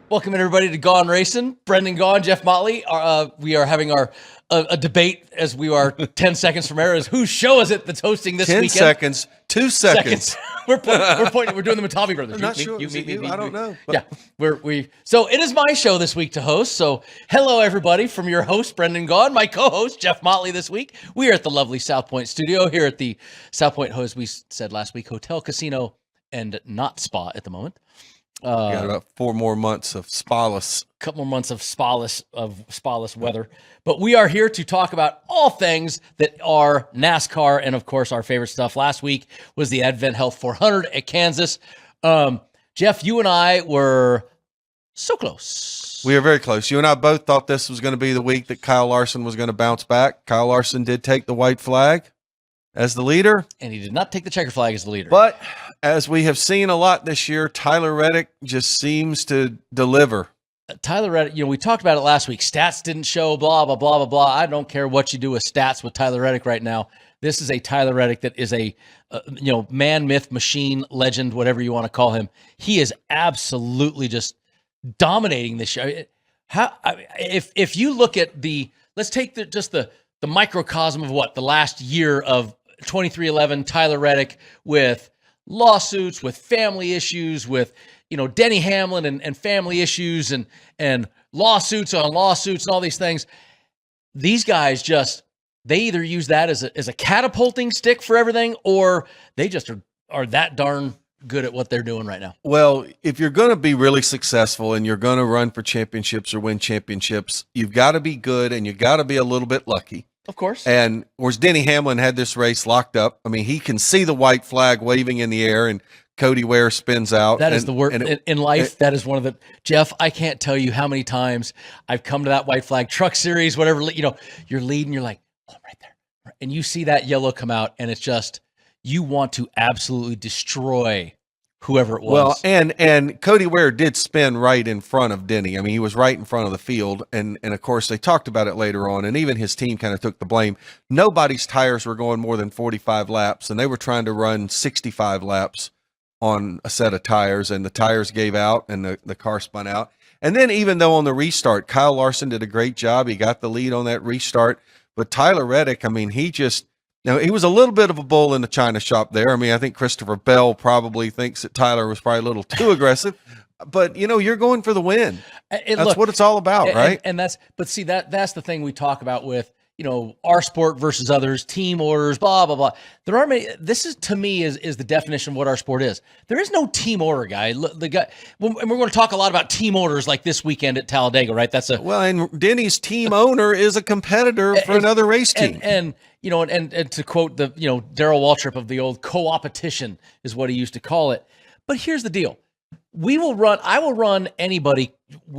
Welcome everybody to Gone Racin. Brendan Gaughan, Jeff Motley. We are having a debate as we are 10 seconds from air. Is whose show is it that's hosting this 10 weekend? 10 seconds, 2 seconds. We're pointing. We're doing them with Tommy Brothers. I'm not sure. I don't know. Yeah, So it is my show this week to host. So hello everybody from your host Brendan Gaughan, my co-host Jeff Motley. This week we are at the lovely South Point studio here at the South Point, as we said last week, hotel, casino, and not spa at the moment. Got about 4 more months of spaless. Couple more months of spaless weather. But we are here to talk about all things that are NASCAR and, of course, our favorite stuff. Last week was the Advent Health 400 at Kansas. Jeff, you and I were so close. We are very close. You and I both thought this was going to be the week that Kyle Larson was going to bounce back. Kyle Larson did take the white flag as the leader. And he did not take the checker flag as the leader. But as we have seen a lot this year, Tyler Reddick just seems to deliver. Tyler Reddick, we talked about it last week. Stats didn't show, blah, blah, blah, blah, blah. I don't care what you do with stats with Tyler Reddick right now. This is a Tyler Reddick that is a, man, myth, machine, legend, whatever you want to call him. He is absolutely just dominating this show. If you look at let's take the microcosm of the last year of 2311 Tyler Reddick with lawsuits, with family issues, with Denny Hamlin and family issues and lawsuits on lawsuits and all these things. These guys they either use that as a catapulting stick for everything, or they just are that darn good at what they're doing right now. Well, if you're going to be really successful and you're going to run for championships or win championships, you've got to be good and you've got to be a little bit lucky. Of course. And whereas Denny Hamlin had this race locked up, I mean, he can see the white flag waving in the air and Cody Ware spins out. That is the word in life. That is one of the, Jeff, I can't tell you how many times I've come to that white flag truck series, whatever, you're leading, you're like, oh, I'm right there. And you see that yellow come out and it's just, you want to absolutely destroy whoever it was. Well, and Cody Ware did spin right in front of Denny. I mean, he was right in front of the field. And of course, they talked about it later on. And even his team kind of took the blame. Nobody's tires were going more than 45 laps, and they were trying to run 65 laps on a set of tires, and the tires gave out and the car spun out. And then even though on the restart, Kyle Larson did a great job. He got the lead on that restart. But Tyler Reddick, I mean, he was a little bit of a bull in the china shop there. I mean, I think Christopher Bell probably thinks that Tyler was probably a little too aggressive. But, you're going for the win. That's what it's all about, right? And that's the thing we talk about with, our sport versus others, team orders, blah, blah, blah. There are many, this is, to me, is the definition of what our sport is. There is no team order guy. And we're going to talk a lot about team orders like this weekend at Talladega, right? And Denny's team owner is a competitor for another race team. And to quote the, Darrell Waltrip of the old co-opetition is what he used to call it. But here's the deal. I will run anybody.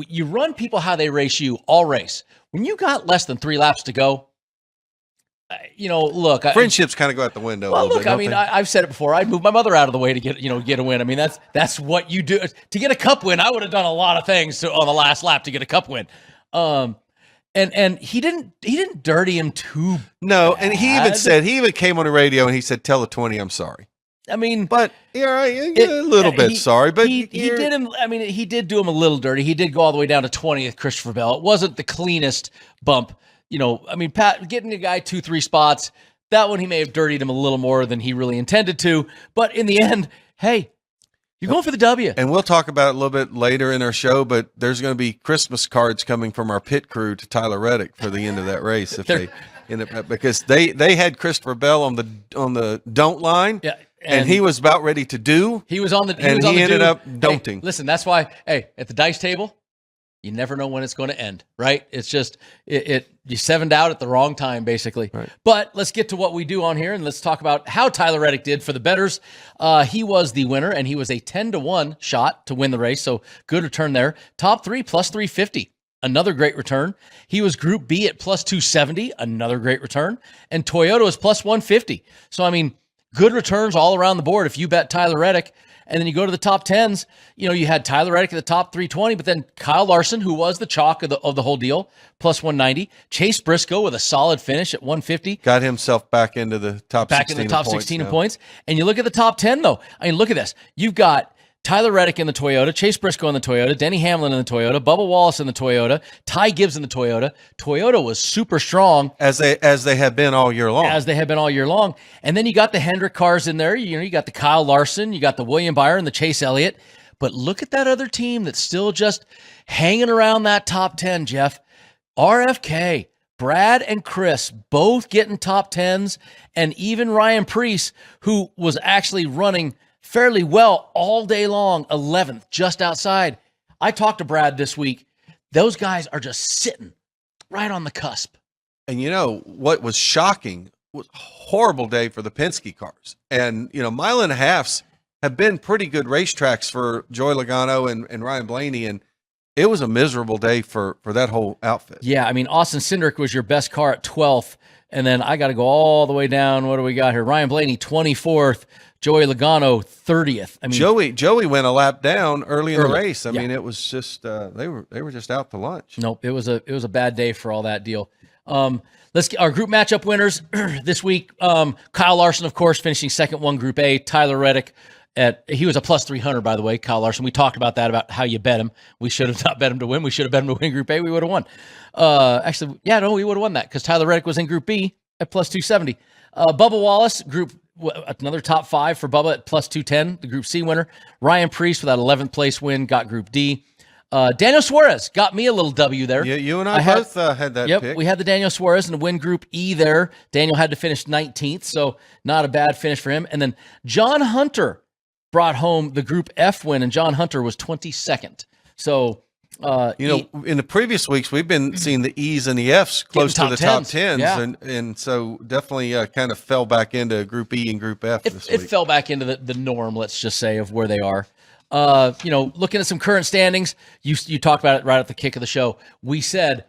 You run people how they race you all race. When you got less than 3 laps to go, look, friendships kind of go out the window. Well, look, I've said it before. I'd move my mother out of the way to get a win. I mean, that's what you do to get a cup win. I would have done a lot of things on the last lap to get a cup win. And he didn't dirty him too. No, bad. And he even came on the radio and he said, "Tell the 20 I'm sorry." I mean, but a little bit sorry, but he did him. I mean, he did do him a little dirty. He did go all the way down to 20th, Christopher Bell. It wasn't the cleanest bump. I mean, Pat getting the guy 2-3 spots, that one he may have dirtied him a little more than he really intended to. But in the end, hey, you're going for the W. And we'll talk about it a little bit later in our show, but there's going to be Christmas cards coming from our pit crew to Tyler Reddick for the end of that race because they had Christopher Bell on the don't line. Yeah. And he was about ready to do. He was on the. He ended up don'ting. Hey, listen, that's why. Hey, at the dice table, you never know when it's going to end, right? It's just you 7'd out at the wrong time, basically. Right. But let's get to what we do on here, and let's talk about how Tyler Reddick did for the bettors. He was the winner, and he was a 10-1 shot to win the race. So good return there. Top 3 plus 350. Another great return. He was Group B at plus 270. Another great return. And Toyota was plus 150. So I mean, good returns all around the board if you bet Tyler Reddick. And then you go to the top 10s, you had Tyler Reddick at the top 320, but then Kyle Larson, who was the chalk of the whole deal, plus 190. Chase Briscoe with a solid finish at 150. Got himself back into the top 16 in points. And you look at the top 10, though. I mean, look at this. You've got Tyler Reddick in the Toyota, Chase Briscoe in the Toyota, Denny Hamlin in the Toyota, Bubba Wallace in the Toyota, Ty Gibbs in the Toyota. Toyota was super strong. As they have been all year long. And then you got the Hendrick cars in there. You got the Kyle Larson, you got the William Byron, the Chase Elliott. But look at that other team that's still just hanging around that top 10, Jeff. RFK, Brad and Chris both getting top 10s, and even Ryan Preece, who was actually running fairly well all day long, 11th, just outside. I talked to Brad this week. Those guys are just sitting right on the cusp. And what was shocking was a horrible day for the Penske cars. And, mile and a halves have been pretty good racetracks for Joey Logano and Ryan Blaney. And it was a miserable day for that whole outfit. Yeah, I mean, Austin Cindric was your best car at 12th. And then I got to go all the way down. What do we got here? Ryan Blaney, 24th. Joey Logano, 30th. I mean, Joey went a lap down early in the race. I mean, it was just they were just out to lunch. Nope, it was a bad day for all that deal. Let's get our group matchup winners this week. Kyle Larson, of course, finishing second, won Group A. Tyler Reddick he was a plus 300, by the way. Kyle Larson. We talked about that, about how you bet him. We should have not bet him to win. We should have bet him to win Group A. We would have won. Actually, yeah, no, we would have won that because Tyler Reddick was in Group B at plus 270. Bubba Wallace, another top 5 for Bubba at plus 210, the Group C winner. Ryan Preece with that 11th place win got Group D. Daniel Suarez got me a little W there. Yeah, you and I both had that pick. We had the Daniel Suarez and the win Group E there. Daniel had to finish 19th, so not a bad finish for him. And then John Hunter brought home the Group F win, and John Hunter was 22nd. So, in the previous weeks, we've been seeing the E's and the F's close to the top 10s. Yeah. And so definitely kind of fell back into Group E and Group F this week. It fell back into the norm, let's just say, of where they are. Looking at some current standings, you talked about it right at the kick of the show. We said,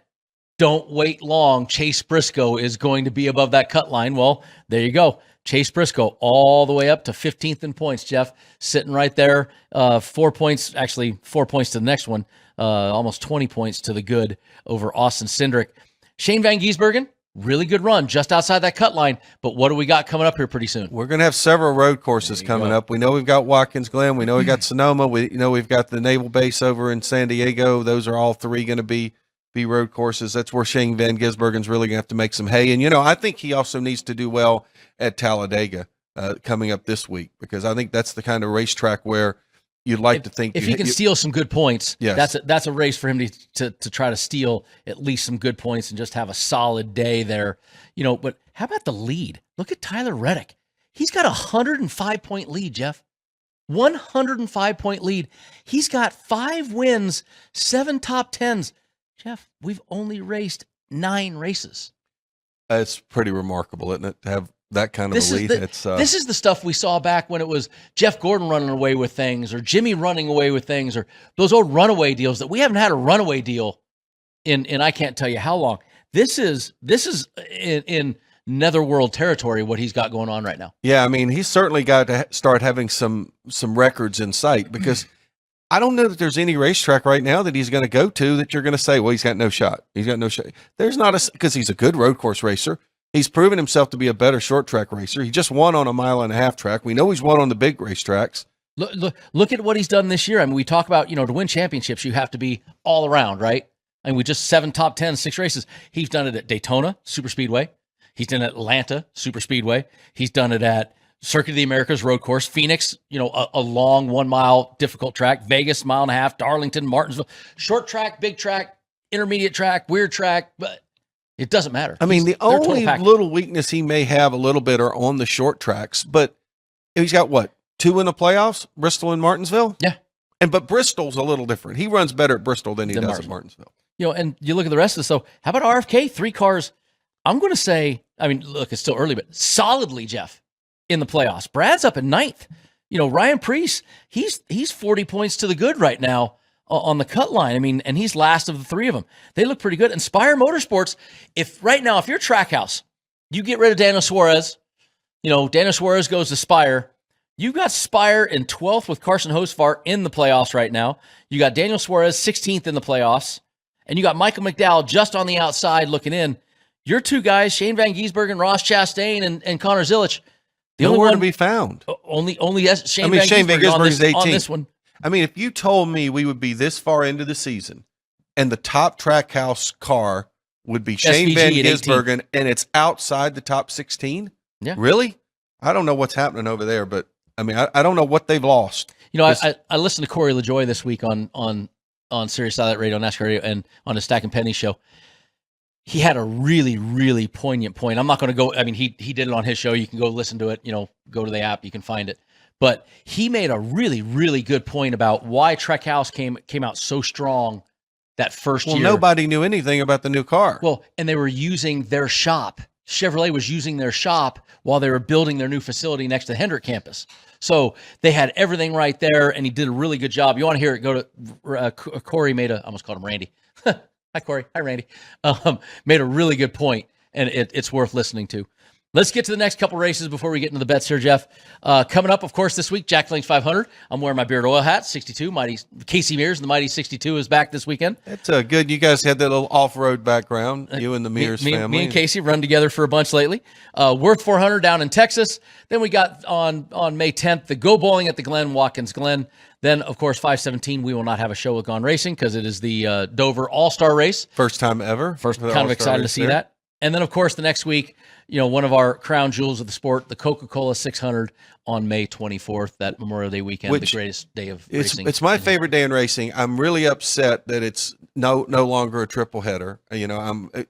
don't wait long. Chase Briscoe is going to be above that cut line. Well, there you go. Chase Briscoe all the way up to 15th in points, Jeff, sitting right there. 4 points, actually 4 points to the next one. Almost 20 points to the good over Austin Cindric. Shane Van Gisbergen, really good run just outside that cut line. But what do we got coming up here pretty soon? We're going to have several road courses coming up. We know we've got Watkins Glen. We know we've got Sonoma. We know we've got the Naval Base over in San Diego. Those are all three going to be road courses. That's where Shane Van Gisbergen's really going to have to make some hay. And, I think he also needs to do well at Talladega coming up this week, because I think that's the kind of racetrack where you'd like to think if he can steal some good points, yes, that's a race for him to try to steal at least some good points and just have a solid day there. But how about the lead? Look at Tyler Reddick. He's got a 105-point lead, Jeff. 105-point lead. He's got 5 wins, 7 top 10s. Jeff, we've only raced 9 races. It's pretty remarkable, isn't it, to have that kind of a lead? This is the stuff we saw back when it was Jeff Gordon running away with things, or Jimmy running away with things, or those old runaway deals that we haven't had a runaway deal in I can't tell you how long. This is in netherworld territory, what he's got going on right now. Yeah, I mean, he's certainly got to start having some records in sight, because I don't know that there's any racetrack right now that he's going to go to that you're going to say, well, he's got no shot. He's got no shot. There's not because he's a good road course racer. He's proven himself to be a better short track racer. He just won on a 1.5 mile track. We know he's won on the big racetracks. Look at what he's done this year. I mean, we talk about, to win championships, you have to be all around, right? I mean, we just 7 top 10, 6 races. He's done it at Daytona Superspeedway. He's done it at Atlanta Superspeedway. He's done it at Circuit of the Americas road course, Phoenix, a long 1 mile difficult track, Vegas 1.5 miles, Darlington, Martinsville, short track, big track, intermediate track, weird track, but it doesn't matter. I mean, the only little weakness he may have a little bit are on the short tracks, but he's got 2 in the playoffs, Bristol and Martinsville? Yeah. But Bristol's a little different. He runs better at Bristol than he does at Martinsville. And you look at the rest of this, so how about RFK? 3 cars, I'm going to say, I mean, look, it's still early, but solidly, Jeff, in the playoffs. Brad's up at 9th. Ryan Preece, he's 40 points to the good right now on the cut line. I mean, and he's last of the 3 of them. They look pretty good. And Spire Motorsports, if you're Trackhouse, you get rid of Daniel Suarez, Daniel Suarez goes to Spire. You got Spire in 12th with Carson Hosfar in the playoffs right now. You got Daniel Suarez 16th in the playoffs. And you got Michael McDowell just on the outside looking in. Your 2 guys, Shane Van Gisbergen, Ross Chastain, and Connor Zilic, Nowhere to be found. Only Shane Van Gisbergen is 18th. on this one. I mean, if you told me we would be this far into the season and the top track house car would be Shane SVG Van at 18. Gisbergen and it's outside the top 16, Yeah. really? I don't know what's happening over there, but I mean, I don't know what they've lost. You know, I listened to Corey LaJoy this week on Sirius Satellite Radio, NASCAR Radio, and on his Stack and Penny show. He had a really, really poignant point. I'm not going to go. I mean, he did it on his show. You can go listen to it. You know, go to the app. You can find it. But he made a really, really good point about why Trackhouse came out so strong that first year. Well, nobody knew anything about the new car. Well, and they were using their shop. Chevrolet was using their shop while they were building their new facility next to the Hendrick campus. So they had everything right there, and he did a really good job. You want to hear it? Go to Corey I almost called him Randy. Hi, Corey. Hi, Randy. Made a really good point, and it's worth listening to. Let's get to the next couple races before we get into the bets here, Jeff. Coming up, of course, this week, Jack Links 500. I'm wearing my Beard Oil hat, 62. Casey Mears, the Mighty 62 is back this weekend. That's good. You guys had that little off-road background, you and the Mears family. Me and Casey run together for a bunch lately. Worth 400 down in Texas. Then we got on May 10th, the Go Bowling at the Glen, Watkins Glen. Then, of course, 517, we will not have a show with Gone Racing because it is the Dover All-Star Race. First time ever. Kind of excited to see that. And then, of course, the next week, one of our crown jewels of the sport, the Coca-Cola 600 on May 24th, that Memorial Day weekend, the greatest day of racing. It's my favorite day in racing. I'm really upset that it's no longer a triple header.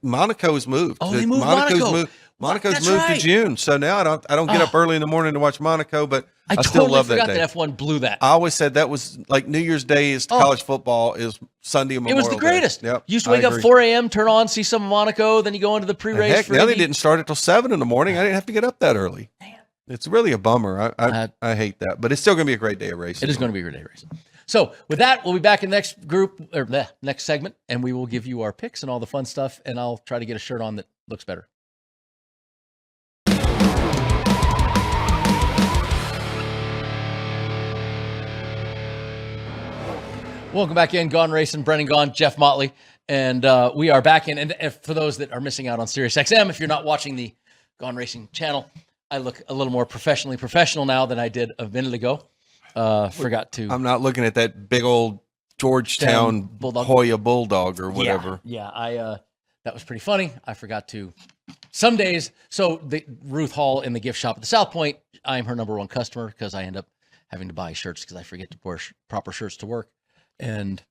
Monaco's moved. Oh, they moved Monaco. Monaco's moved to June, so now I don't get up early in the morning to watch Monaco, but I still love that day. I totally forgot that F1 blew that. I always said that was like New Year's Day is college football is Sunday and Memorial Day. It was the greatest. Yep, you used to wake up 4 a.m., turn on, see some Monaco, then you go into the pre-race. Heck, now they didn't start until 7 in the morning. I didn't have to get up that early. Man. It's really a bummer. I hate that, but it's still going to be a great day of racing. It is going to be a great day of racing. So with that, we'll be back in next segment, and we will give you our picks and all the fun stuff, and I'll try to get a shirt on that looks better. Welcome back in, Gone Racin, Brennan Gaughan, Jeff Motley, and we are back in. And for those that are missing out on Sirius XM, if you're not watching the Gone Racing channel, I look a little more professional now than I did a minute ago. I'm not looking at that big old Georgetown Hoya Bulldog or whatever. Yeah, that was pretty funny. I forgot to. Some days, so the Ruth Hall in the gift shop at the South Point, I'm her number one customer because I end up having to buy shirts because I forget to wear proper shirts to work. And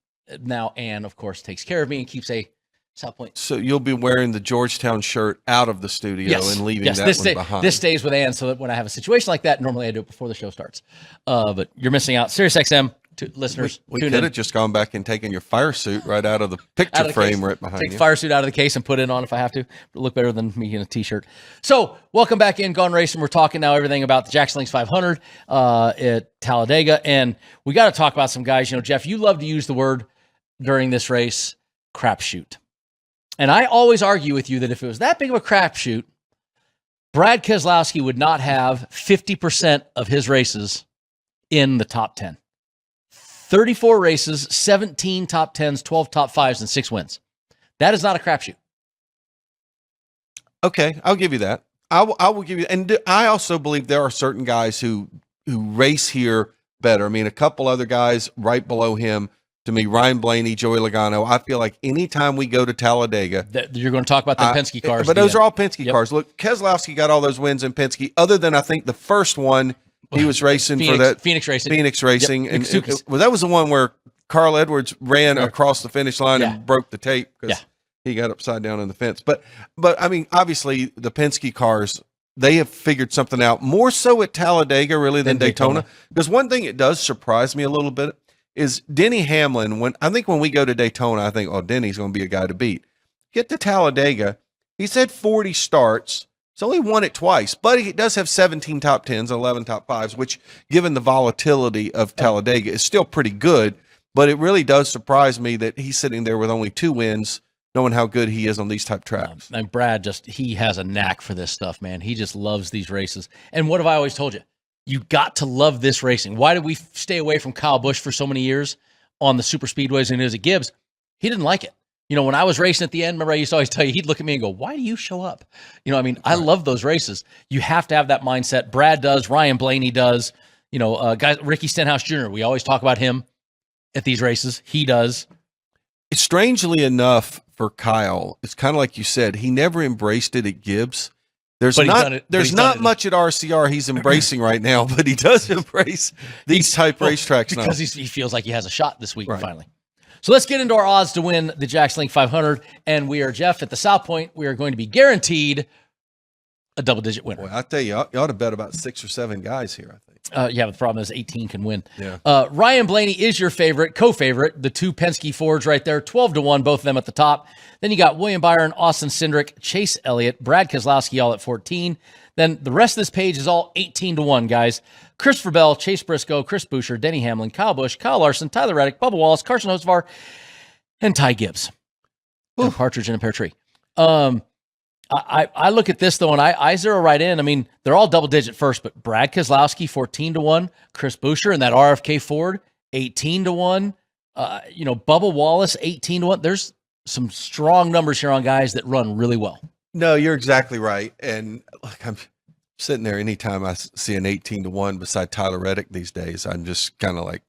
now Ann, of course, takes care of me and keeps a South Point. So you'll be wearing the Georgetown shirt out of the studio and leaving that one behind. This stays with Ann so that when I have a situation like that, normally I do it before the show starts. But you're missing out. Sirius XM listeners. We could have just gone back and taken your fire suit right out of the picture frame right behind you. Take the fire suit out of the case and put it on if I have to. It'll look better than me in a T-shirt. So welcome back in, Gone Racing. We're talking now everything about the Jack Links 500 at Talladega. And we got to talk about some guys. Jeff, you love to use the word during this race, crapshoot. And I always argue with you that if it was that big of a crapshoot, Brad Keselowski would not have 50% of his races in the top 10. 34 races, 17 top 10s, 12 top 5s, and 6 wins. That is not a crapshoot. Okay, I'll give you that. I will give you, and I also believe there are certain guys who race here better. I mean, a couple other guys right below him, to me, Ryan Blaney, Joey Logano. I feel like anytime we go to Talladega, you're going to talk about the Penske cars. But those are all Penske cars. Look, Keselowski got all those wins in Penske, other than I think the first one. He was racing for that Phoenix Racing, yep. And that was the one where Carl Edwards ran across the finish line and broke the tape because he got upside down in the fence. But I mean, obviously the Penske cars, they have figured something out more so at Talladega really than Daytona. Because one thing it does surprise me a little bit is Denny Hamlin. When we go to Daytona, I think, Denny's going to be a guy to beat. Get to Talladega, he's had 40 starts. He's only won it twice, but he does have 17 top 10s, 11 top 5s, which, given the volatility of Talladega, is still pretty good. But it really does surprise me that he's sitting there with only 2 wins, knowing how good he is on these type tracks. And Brad he has a knack for this stuff, man. He just loves these races. And what have I always told you? You got to love this racing. Why did we stay away from Kyle Busch for so many years on the super speedways and it was at Gibbs? He didn't like it. When I was racing at the end, remember I used to always tell you, he'd look at me and go, why do you show up? I love those races. You have to have that mindset. Brad does. Ryan Blaney does. Guys, Ricky Stenhouse Jr., we always talk about him at these races. He does. Strangely enough for Kyle, it's kind of like you said, he never embraced it at Gibbs. There's not much at RCR he's embracing right now, but he does embrace these type racetracks now. Because he feels like he has a shot this week finally. So let's get into our odds to win the Jackson Link 500. And we are, Jeff, at the South Point. We are going to be guaranteed a double-digit winner. Boy, I tell you, you ought to bet about 6 or 7 guys here, I think. Yeah, but the problem is 18 can win. Yeah. Ryan Blaney is your favorite, co-favorite. The 2 Penske Fords right there, 12-1, both of them at the top. Then you got William Byron, Austin Cindric, Chase Elliott, Brad Keselowski all at 14. Then the rest of this page is all 18-1, guys. Christopher Bell, Chase Briscoe, Chris Buescher, Denny Hamlin, Kyle Busch, Kyle Larson, Tyler Reddick, Bubba Wallace, Carson Hocevar, and Ty Gibbs. And a partridge in a pear tree. I look at this, though, and I zero right in. I mean, they're all double-digit first, but Brad Keselowski, 14-1. Chris Buescher in that RFK Ford, 18-1. Bubba Wallace, 18-1. There's some strong numbers here on guys that run really well. No, you're exactly right. And look, I'm sitting there anytime I see an 18-1 beside Tyler Reddick these days, I'm just kind of like,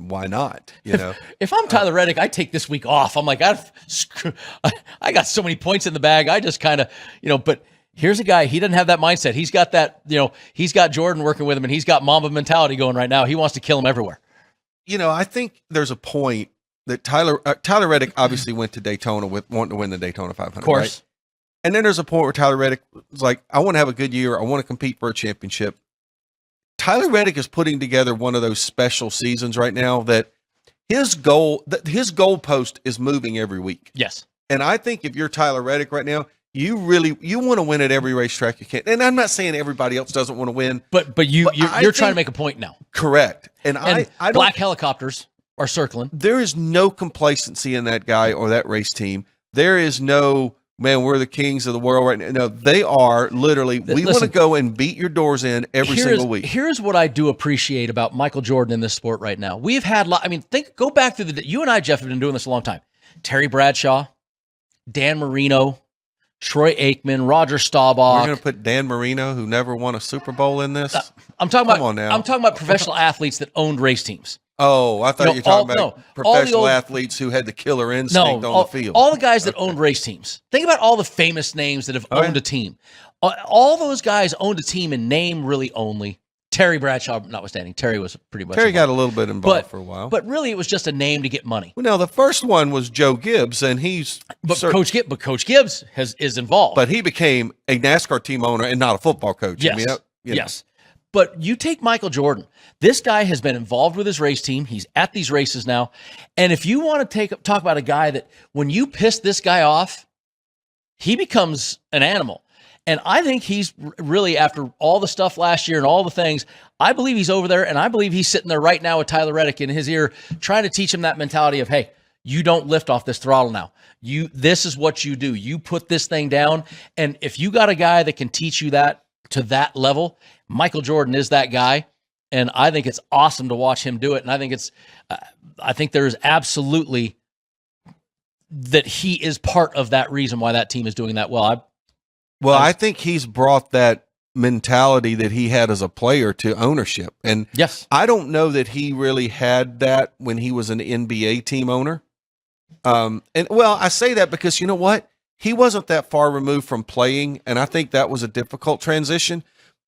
why not? If I'm Tyler Reddick, I take this week off. I'm like, I got so many points in the bag. I just kind of, but here's a guy, he doesn't have that mindset. He's got that, he's got Jordan working with him, and he's got Mamba mentality going right now. He wants to kill him everywhere. I think there's a point that Tyler Reddick obviously went to Daytona with wanting to win the Daytona 500. Of course. Right? And then there's a point where Tyler Reddick was like, I want to have a good year. I want to compete for a championship. Tyler Reddick is putting together one of those special seasons right now that his goalpost is moving every week. Yes. And I think if you're Tyler Reddick right now, you want to win at every racetrack you can. And I'm not saying everybody else doesn't want to win. But you're trying to make a point now. Correct. And I don't, black helicopters are circling. There is no complacency in that guy or that race team. There is no, man, we're the kings of the world right now. No, they are literally, we want to go and beat your doors in every single week. Here's what I do appreciate about Michael Jordan in this sport right now. We've had, go back through you and I, Jeff, have been doing this a long time. Terry Bradshaw, Dan Marino, Troy Aikman, Roger Staubach. We're going to put Dan Marino, who never won a Super Bowl, in this? I'm talking about professional athletes that owned race teams. Oh, I thought you were talking about professional athletes who had the killer instinct on the field. All the guys that owned race teams. Think about all the famous names that have owned a team. All those guys owned a team in name really only. Terry Bradshaw, notwithstanding. Terry was pretty much Terry got a little bit involved for a while. But really, it was just a name to get money. Well, no, the first one was Joe Gibbs, and Coach Gibbs is involved. But he became a NASCAR team owner and not a football coach. Yes. Yes. But you take Michael Jordan. This guy has been involved with his race team. He's at these races now. And if you want to talk about a guy that when you piss this guy off, he becomes an animal. And I think he's really, after all the stuff last year and all the things, I believe he's over there, and I believe he's sitting there right now with Tyler Reddick in his ear, trying to teach him that mentality of, hey, you don't lift off this throttle now. This is what you do. You put this thing down. And if you got a guy that can teach you that to that level, Michael Jordan is that guy. And I think it's awesome to watch him do it. And I think I think there is absolutely that he is part of that reason why that team is doing that well. I think he's brought that mentality that he had as a player to ownership. And yes, I don't know that he really had that when he was an NBA team owner. I say that because you know what? He wasn't that far removed from playing, and I think that was a difficult transition.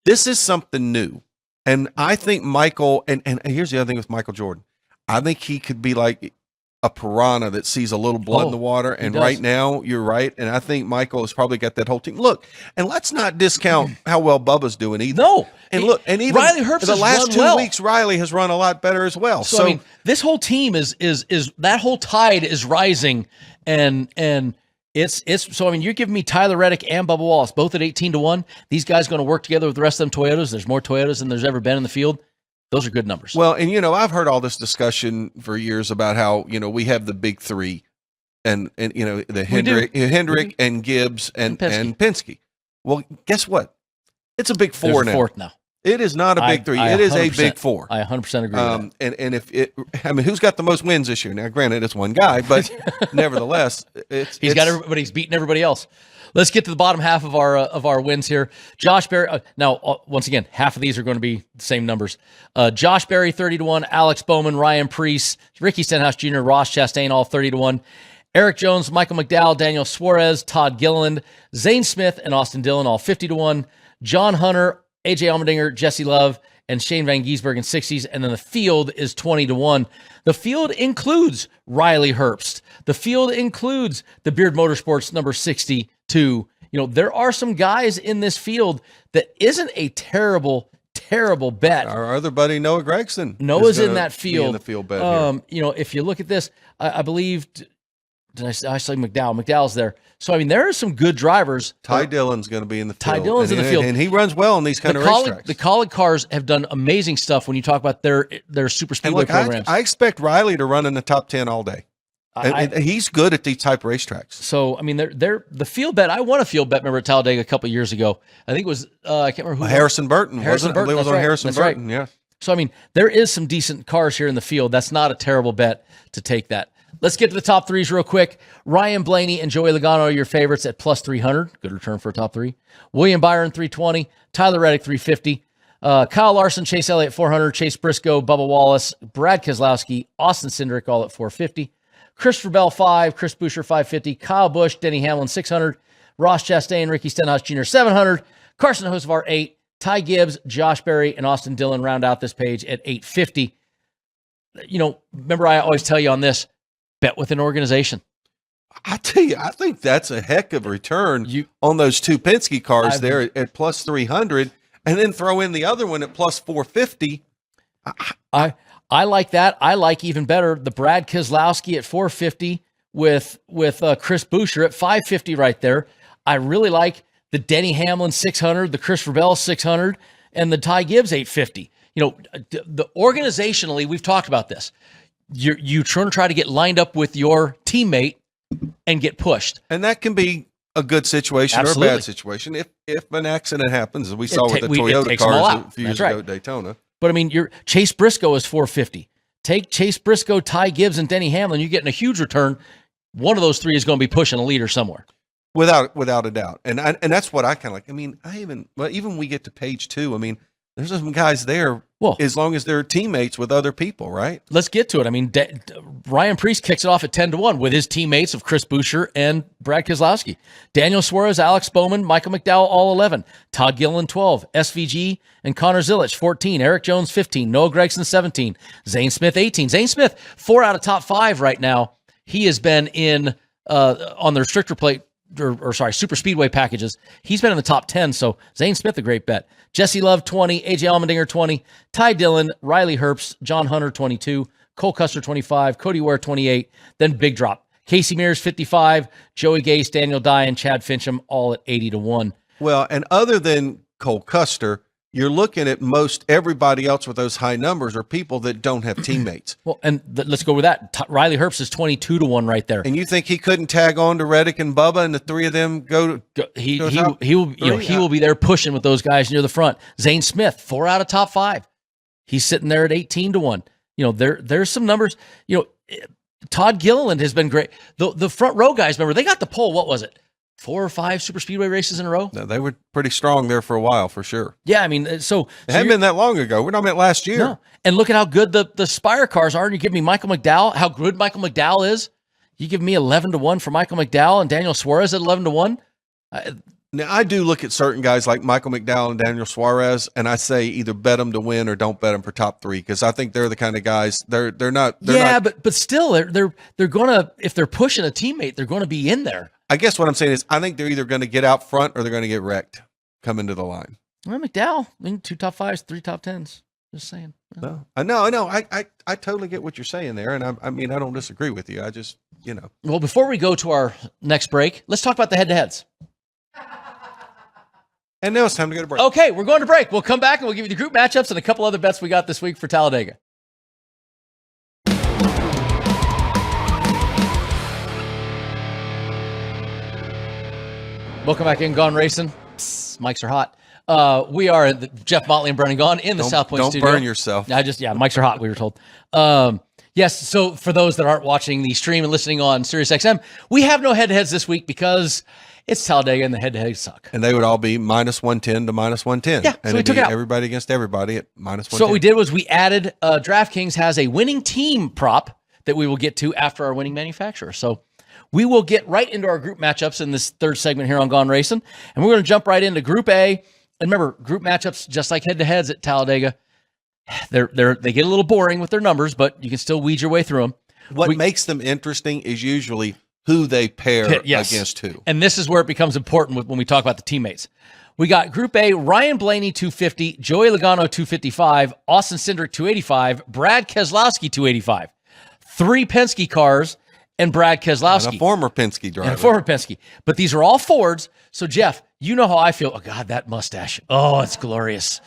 This is something new. And I think Michael, and here's the other thing with Michael Jordan. I think he could be like a piranha that sees a little blood in the water. And right now, you're right. And I think Michael has probably got that whole team. Look, and let's not discount how well Bubba's doing either. No. And look, and even Riley Herbst the last 2 weeks, Riley has run a lot better as well. So I mean, this whole team is that whole tide is rising, and it's so I mean, you're giving me Tyler Reddick and Bubba Wallace both at 18-1. These guys going to work together with the rest of them Toyotas. There's more Toyotas than there's ever been in the field. Those are good numbers. Well, and I've heard all this discussion for years about how we have the big three, and the Hendrick and Gibbs and Penske. Well, guess what? It's a big four now. Fourth now. It is not a big three. It is a big four. I 100% agree with that. And if it, I mean, who's got the most wins this year? Now, granted, it's one guy, but nevertheless, he's got everybody. He's beating everybody else. Let's get to the bottom half of our wins here. Josh Berry. Now, once again, half of these are going to be the same numbers. Josh Berry 30-1, Alex Bowman, Ryan Preece, Ricky Stenhouse Jr., Ross Chastain, all 30-1. Eric Jones, Michael McDowell, Daniel Suarez, Todd Gilliland, Zane Smith, and Austin Dillon, all 50-1. John Hunter, AJ Allmendinger, Jesse Love, and Shane Van Gisbergen in 60s. And then the field is 20-1. The field includes Riley Herbst. The field includes the Beard Motorsports number 62. You know, there are some guys in this field that isn't a terrible bet. Our other buddy, Noah Gregson. Noah's in that field. In the field bet here. You know, if you look at this, I believe, I say McDowell? McDowell's there. So, I mean, there are some good drivers. Ty Dillon's going to be in the field. Ty Dillon's in the field. And he runs well in these kind of racetracks. The Colleague cars have done amazing stuff when you talk about their super speedway programs. I expect Riley to run in the top 10 all day. And he's good at these type of racetracks. So, I mean, they're the field bet. I won a field bet, remember, at Talladega a couple of years ago. I think it was, I can't remember who. Harrison Burton. Harrison Burton. I believe it was on Harrison Burton, yeah. So, I mean, there is some decent cars here in the field. That's not a terrible bet to take that. Let's get to the top threes real quick. Ryan Blaney and Joey Logano are your favorites at plus 300. Good return for a top three. William Byron, 320. Tyler Reddick, 350. Kyle Larson, Chase Elliott, 400. Chase Briscoe, Bubba Wallace, Brad Keselowski, Austin Cindric, all at 450. Christopher Bell, 5. Chris Buescher, 550. Kyle Busch, Denny Hamlin, 600. Ross Chastain, Ricky Stenhouse Jr., 700. Carson Hocevar, 8. Ty Gibbs, Josh Berry, and Austin Dillon round out this page at 850. You know, remember I always tell you on this, bet with an organization. I tell you, I think that's a heck of a return on those two Penske cars there at plus 300, and then throw in the other one at plus 450. I like that. I like even better the Brad Keselowski at 450 with Chris Buescher at 550 right there. I really like the Denny Hamlin 600, the Christopher Bell 600, and the Ty Gibbs 850. You know, the organizationally, we've talked about this. You try to get lined up with your teammate and get pushed. And that can be a good situation Absolutely. or a bad situation if an accident happens, as we saw with the Toyota cars a few years ago at Daytona. But, I mean, Chase Briscoe is 450. Take Chase Briscoe, Ty Gibbs, and Denny Hamlin. You're getting a huge return. One of those three is going to be pushing a leader somewhere. Without a doubt. And that's what I kind of like. I mean, even when we get to page 2, I mean, there's some guys there, as long as they're teammates with other people, right? Let's get to it. I mean, Ryan Preece kicks it off at 10-1 with his teammates of Chris Buescher and Brad Keselowski. Daniel Suarez, Alex Bowman, Michael McDowell, all 11. Todd Gilliland, 12. SVG and Connor Zilic, 14. Eric Jones, 15. Noah Gregson, 17. Zane Smith, 18. Zane Smith, 4 out of top 5 right now. He has been in on the restrictor plate, super speedway packages. He's been in the top 10, so Zane Smith, a great bet. Jesse Love, 20. AJ Allmendinger, 20. Ty Dillon, Riley Herbst, John Hunter, 22. Cole Custer, 25. Cody Ware, 28. Then big drop. Casey Mears, 55. Joey Gase, Daniel Dye, and Chad Fincham, all at 80-1. Well, and other than Cole Custer, you're looking at most everybody else with those high numbers are people that don't have teammates. Well, and let's go with that. Riley Herbst is 22-1 right there. And you think he couldn't tag on to Reddick and Bubba, and the three of them he will be there pushing with those guys near the front. Zane Smith, 4 out of top 5. He's sitting there at 18-1. You know, there's some numbers. You know, Todd Gilliland has been great. The front row guys, remember, they got the pole. What was it? 4 or 5 super speedway races in a row? No, they were pretty strong there for a while, for sure. Yeah, I mean, so it hadn't been that long ago. We're not meant last year. No. And look at how good the Spire cars are. And you give me Michael McDowell, how good Michael McDowell is. You give me 11-1 for Michael McDowell and Daniel Suarez at 11-1. Now, I do look at certain guys like Michael McDowell and Daniel Suarez, and I say either bet them to win or don't bet them for top 3, because I think they're the kind of guys they're not. But still, they're gonna, if they're pushing a teammate, they're going to be in there. I guess what I'm saying is I think they're either going to get out front or they're going to get wrecked coming to the line. Well, McDowell, I mean, 2 top 5s, 3 top 10s. Just saying. No, I know. I totally get what you're saying there, and I mean I don't disagree with you. I just Well, before we go to our next break, let's talk about the head-to-heads. And now it's time to go to break. Okay, we're going to break. We'll come back and we'll give you the group matchups and a couple other bets we got this week for Talladega. Welcome back in, Gone Racin. Mics are hot. We are Jeff Motley and Brennan Gaughan in the South Point studio. Don't burn yourself. Mics are hot, we were told. Yes, so for those that aren't watching the stream and listening on SiriusXM, we have no head-to-heads this week because it's Talladega and the head-to-heads suck. And they would all be minus 110 to minus 110. Yeah, and so we took it out. Everybody against everybody at minus 110. So what we did was we added, DraftKings has a winning team prop that we will get to after our winning manufacturer. So we will get right into our group matchups in this third segment here on Gone Racin', and we're going to jump right into Group A. And remember, group matchups, just like head-to-heads at Talladega, they get a little boring with their numbers, but you can still weed your way through them. What makes them interesting is usually who they pair against who. And this is where it becomes important when we talk about the teammates. We got Group A, Ryan Blaney, 250, Joey Logano, 255, Austin Cindric, 285, Brad Keselowski, 285. 3 Penske cars and Brad Keselowski. And a former Penske driver. And a former Penske. But these are all Fords. So, Jeff, you know how I feel. Oh, God, that mustache. Oh, it's glorious.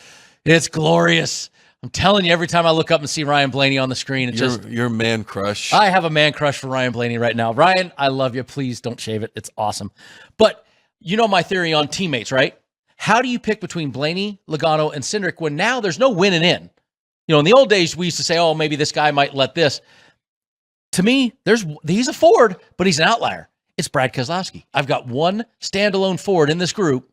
It's glorious. I'm telling you, every time I look up and see Ryan Blaney on the screen, your man crush. I have a man crush for Ryan Blaney right now. Ryan, I love you. Please don't shave it. It's awesome. But you know my theory on teammates, right? How do you pick between Blaney, Logano, and Cindric when now there's no winning in? You know, in the old days, we used to say, oh, maybe this guy might let this. To me, he's a Ford, but he's an outlier. It's Brad Keselowski. I've got one standalone Ford in this group,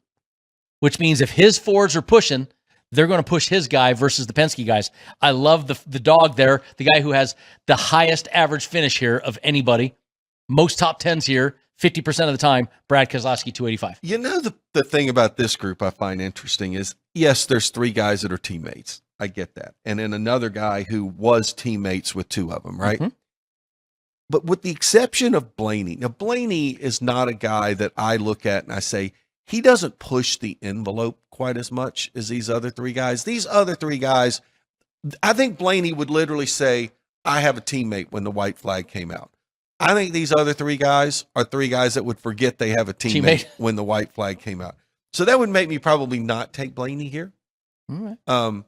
which means if his Fords are pushing, they're going to push his guy versus the Penske guys. I love the dog there, the guy who has the highest average finish here of anybody. Most top 10s here, 50% of the time, Brad Keselowski, 285. You know, the thing about this group I find interesting is, yes, there's 3 guys that are teammates. I get that. And then another guy who was teammates with 2 of them, right? Mm-hmm. But with the exception of Blaney, now Blaney is not a guy that I look at and I say, he doesn't push the envelope quite as much as these other 3 guys. These other 3 guys, I think Blaney would literally say, I have a teammate when the white flag came out. I think these other 3 guys are 3 guys that would forget they have a teammate when the white flag came out. So that would make me probably not take Blaney here. All right.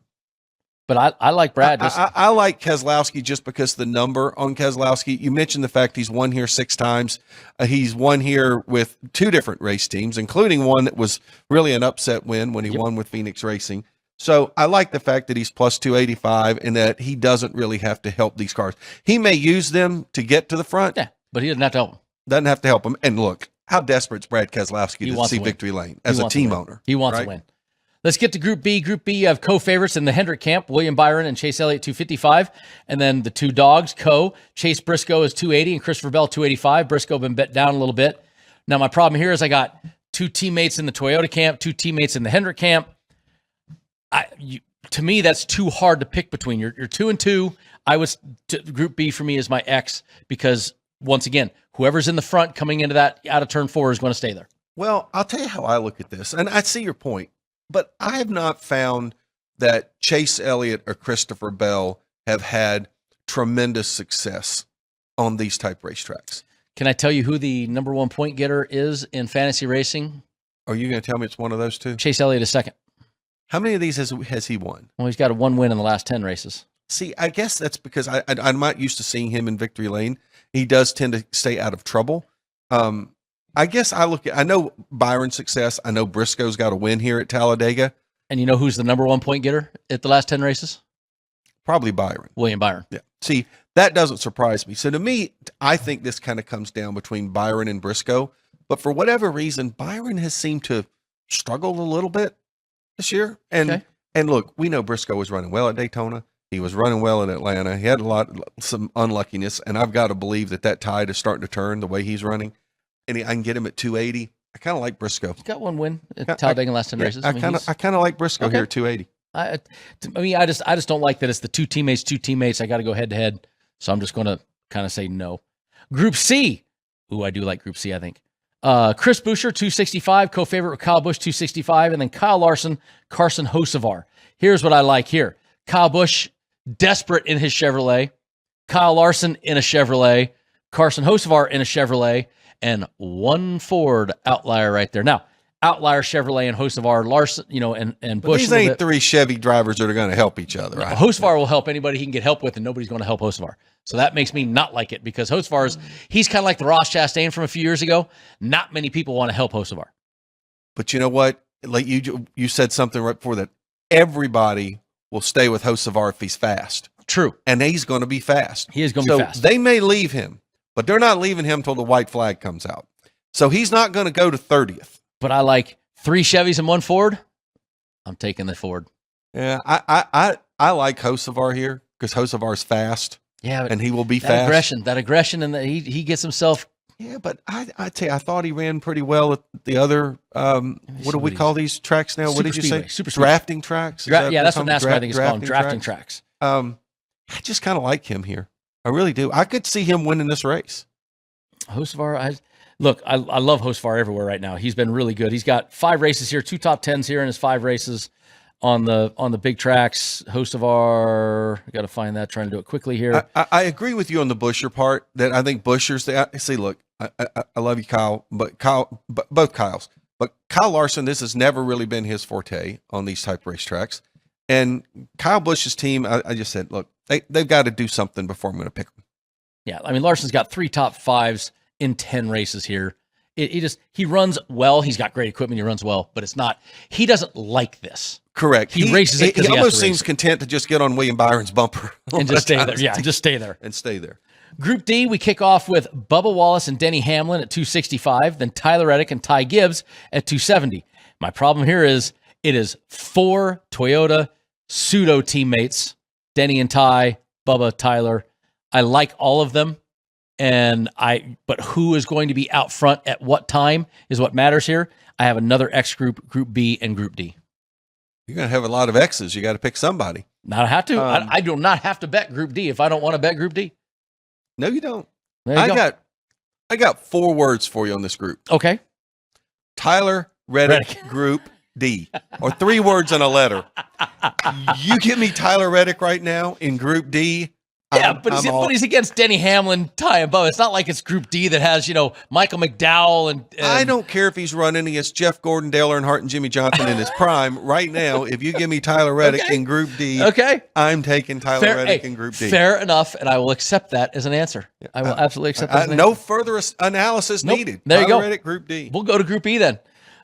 But I like Brad. I like Keselowski just because the number on Keselowski, you mentioned the fact he's won here 6 times. He's won here with 2 different race teams, including one that was really an upset win when he won with Phoenix Racing. So I like the fact that he's plus 285 and that he doesn't really have to help these cars. He may use them to get to the front. Yeah, but he doesn't have to help them. Doesn't have to help them. And look, how desperate is Brad Keselowski to see victory lane as a team owner? He wants to win. Let's get to Group B. Group B, you have co-favorites in the Hendrick camp, William Byron and Chase Elliott, 255. And then the 2 dogs, Chase Briscoe is 280 and Christopher Bell, 285. Briscoe been bet down a little bit. Now, my problem here is I got 2 teammates in the Toyota camp, 2 teammates in the Hendrick camp. To me, that's too hard to pick between. You're 2 and 2. Group B for me is my X because, once again, whoever's in the front coming into that out of turn 4 is going to stay there. Well, I'll tell you how I look at this, and I see your point. But I have not found that Chase Elliott or Christopher Bell have had tremendous success on these type racetracks. Can I tell you who the number 1 point getter is in fantasy racing? Are you going to tell me it's one of those 2? Chase Elliott is second. How many of these has he won? Well, he's got a 1 win in the last 10 races. See, I guess that's because I'm not used to seeing him in victory lane. He does tend to stay out of trouble. I guess I know Byron's success. I know Briscoe's got a win here at Talladega. And you know who's the number 1 point getter at the last 10 races? Probably Byron. William Byron. Yeah. See, that doesn't surprise me. So to me, I think this kind of comes down between Byron and Briscoe. But for whatever reason, Byron has seemed to struggle a little bit this year. And look, we know Briscoe was running well at Daytona. He was running well in Atlanta. He had some unluckiness. And I've got to believe that tide is starting to turn the way he's running. And I can get him at 280. I kind of like Briscoe. He's got 1 win at Talladega in the last 10 races. I kind of like Briscoe here at 280. I just don't like that it's the 2 teammates. I got to go head to head. So I'm just going to kind of say no. Group C. Ooh, I do like Group C, I think. Chris Buescher, 265, co-favorite with Kyle Busch, 265, and then Kyle Larson, Carson Hocevar. Here's what I like here. Kyle Busch, desperate in his Chevrolet. Kyle Larson in a Chevrolet. Carson Hocevar in a Chevrolet. And 1 Ford outlier right there. Now, outlier Chevrolet and Hocevar, Larson, and Busch. These ain't 3 Chevy drivers that are going to help each other. Right? Hocevar will help anybody he can get help with, and nobody's going to help Hocevar. So that makes me not like it because he's kind of like the Ross Chastain from a few years ago. Not many people want to help Hocevar. But you know what? like you said something right before that. Everybody will stay with Hocevar if he's fast. True. And he's going to be fast. He is going to be fast. They may leave him, but they're not leaving him till the white flag comes out. So he's not going to go to 30th. But I like 3 Chevys and 1 Ford. I'm taking the Ford. Yeah, I like Hocevar here because Hocevar's fast. Yeah, and he will be fast. That aggression, and he gets himself. Yeah, but I tell you, I thought he ran pretty well at the other. What do we call these tracks now? What did you say? Super drafting tracks. That's what NASCAR I think is called. Drafting tracks. I just kind of like him here. I really do. I could see him winning this race. Hocevar, I love Hocevar everywhere right now. He's been really good. He's got 5 races here, 2 top 10s here in his 5 races on the big tracks. Hocevar, I got to find that. Trying to do it quickly here. I agree with you on the Buescher part. That I think Buescher's. See, look, I love you, Kyle, but both Kyles. But Kyle Larson, this has never really been his forte on these type racetracks. And Kyle Busch's team, I just said, look, they've got to do something before I'm going to pick them. Yeah, I mean, Larson's got 3 top 5s in 10 races here. He runs well. He's got great equipment. He runs well, but he doesn't like this. Correct. He races it because he almost seems content to just get on William Byron's bumper and just stay there. Yeah, just stay there. And stay there. Group D, we kick off with Bubba Wallace and Denny Hamlin at 265, then Tyler Reddick and Ty Gibbs at 270. My problem here is it is 4 Toyota pseudo teammates, Denny and Ty, Bubba, Tyler. I like all of them. But who is going to be out front at what time is what matters here. I have another X group, Group B and Group D. You're going to have a lot of X's. You got to pick somebody. Not have to. I do not have to bet Group D if I don't want to bet Group D. No, you don't. I got 4 words for you on this group. Okay. Tyler Reddick. Group D, or 3 words in a letter. You give me Tyler Reddick right now in Group D. Yeah, but he's against Denny Hamlin, Ty, and Bubba. It's not like it's Group D that has, Michael McDowell and I don't care if he's running against Jeff Gordon, Dale Earnhardt, and Jimmy Johnson in his prime. Right now, if you give me Tyler Reddick in Group D, I'm taking Tyler Reddick in Group D. Fair enough, and I will accept that as an answer. I will absolutely accept that as an answer. No further analysis needed. There you go. Reddick, Group D. We'll go to Group E then.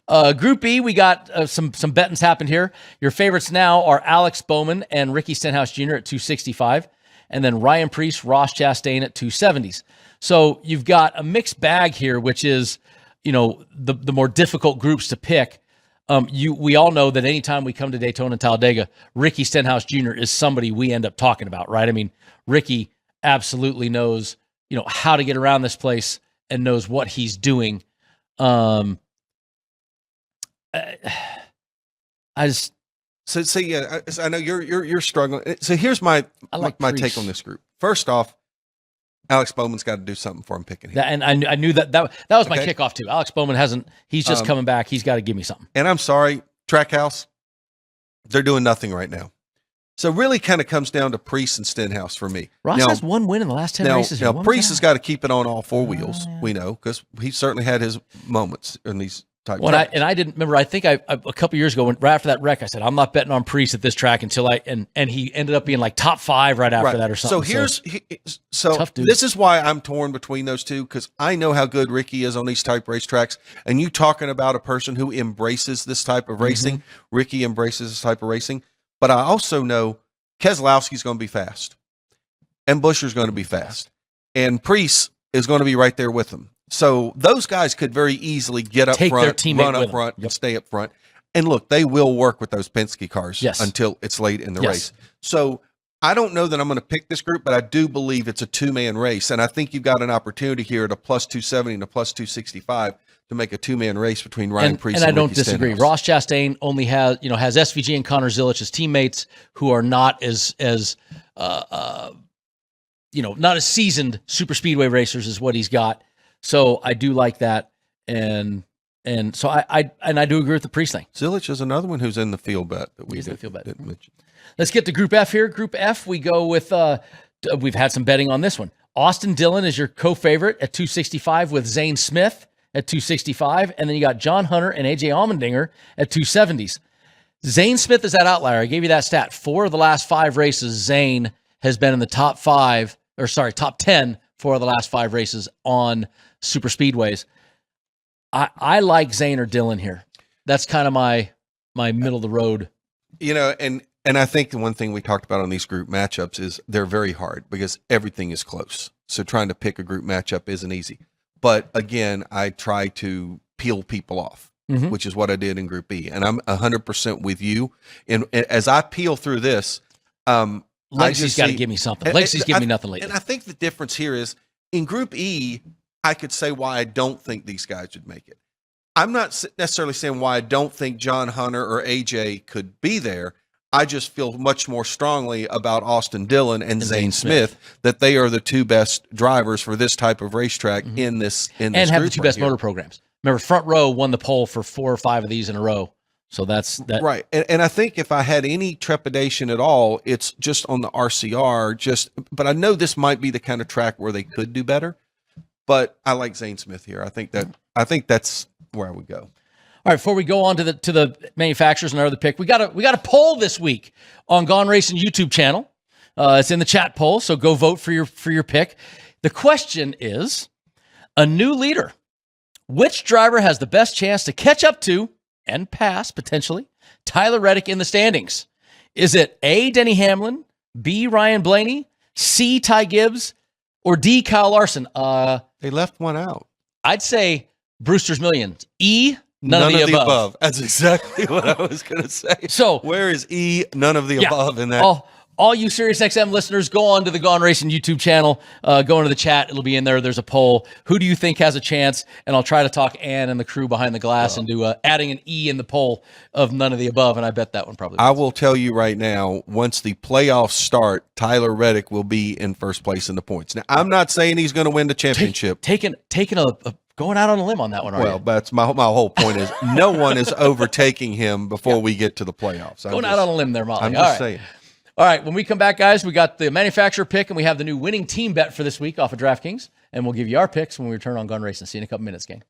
Group E, we got some bettings happened here. Your favorites now are Alex Bowman and Ricky Stenhouse Jr. at 265. And then Ryan Preece, Ross Chastain at 270s. So you've got a mixed bag here, which is, the more difficult groups to pick. We all know that anytime we come to Daytona and Talladega, Ricky Stenhouse Jr. is somebody we end up talking about, right? I mean, Ricky absolutely knows, how to get around this place and knows what he's doing. I know you're struggling. So here's my take on this group. First off, Alex Bowman's got to do something for him picking him. And I knew that was my kickoff too. Alex Bowman hasn't. He's just coming back. He's got to give me something. And I'm sorry, Trackhouse, they're doing nothing right now. So really kind of comes down to Preece and Stenhouse for me. Ross has 1 win in the last 10 races. Now Preece has got to keep it on all 4 wheels. Yeah. We know because he certainly had his moments in these. I didn't remember. I think a couple years ago, right after that wreck, I said I'm not betting on Preece at this track until and he ended up being like top 5 right after that or something. So this is why I'm torn between those two because I know how good Ricky is on these type racetracks, and you talking about a person who embraces this type of racing. Mm-hmm. Ricky embraces this type of racing, but I also know Keselowski's going to be fast, and Buescher's going to be fast, and Preece is going to be right there with him. So those guys could very easily get up front, run up front, and stay up front. And look, they will work with those Penske cars until it's late in the race. So I don't know that I'm going to pick this group, but I do believe it's a 2-man race. And I think you've got an opportunity here at a plus 270 and a plus 265 to make a 2-man race between Ryan Preece and I don't Ricky disagree. Stenhouse. Ross Chastain only has SVG and Connor Zilich as teammates who are not as not as seasoned super speedway racers as what he's got. So I do like that, and so I do agree with the Preece thing. Zilich is another one who's in the field bet that we didn't mention. Let's get to Group F here. Group F, we go with we've had some betting on this one. Austin Dillon is your co-favorite at 265 with Zane Smith at 265, and then you got John Hunter and AJ Allmendinger at 270s. Zane Smith is that outlier. I gave you that stat. 4 of the last 5 races, Zane has been in the top 10 4 of the last 5 races on super speedways. I like Zane or Dillon here. That's kind of my my middle of the road. And I think the one thing we talked about on these group matchups is they're very hard because everything is close. So trying to pick a group matchup isn't easy. But again, I try to peel people off, which is what I did in Group B. And I'm 100% with you. And as I peel through this, Legacy's got to give me something. Legacy's giving me nothing lately. And I think the difference here is in Group E, I could say why I don't think these guys would make it. I'm not necessarily saying why I don't think John Hunter or AJ could be there. I just feel much more strongly about Austin Dillon and Zane Smith that they are the two best drivers for this type of racetrack in this and have the two best motor programs. Remember, Front Row won the pole for 4 or 5 of these in a row. So that's that. Right. And I think if I had any trepidation at all, it's just on the RCR. But I know this might be the kind of track where they could do better. But I like Zane Smith here. I think that's where I would go. All right, before we go on to the manufacturers and our other pick, we got a poll this week on Gone Racin YouTube channel. It's in the chat poll, so go vote for your pick. The question is, a new leader. Which driver has the best chance to catch up to and pass, potentially, Tyler Reddick in the standings? Is it A, Denny Hamlin, B, Ryan Blaney, C, Ty Gibbs, or D, Kyle Larson? They left one out. I'd say Brewster's Millions. E, None of the above. That's exactly what I was going to say. So where is E, none of the above in that? All you SiriusXM listeners, go on to the Gone Racin YouTube channel. Go into the chat. It'll be in there. There's a poll. Who do you think has a chance? And I'll try to talk Ann and the crew behind the glass and do adding an E in the poll of none of the above. And I bet that one probably wins. I will tell you right now, once the playoffs start, Tyler Reddick will be in first place in the points. Now, I'm not saying he's going to win the championship. Taking a going out on a limb on that one, well, that's my whole point is no one is overtaking him before we get to the playoffs. Going out on a limb there, Motley. I'm just saying. All right, when we come back, guys, we got the manufacturer pick, and we have the new winning team bet for this week off of DraftKings, and we'll give you our picks when we return on Gone Racin. See you in a couple minutes, gang.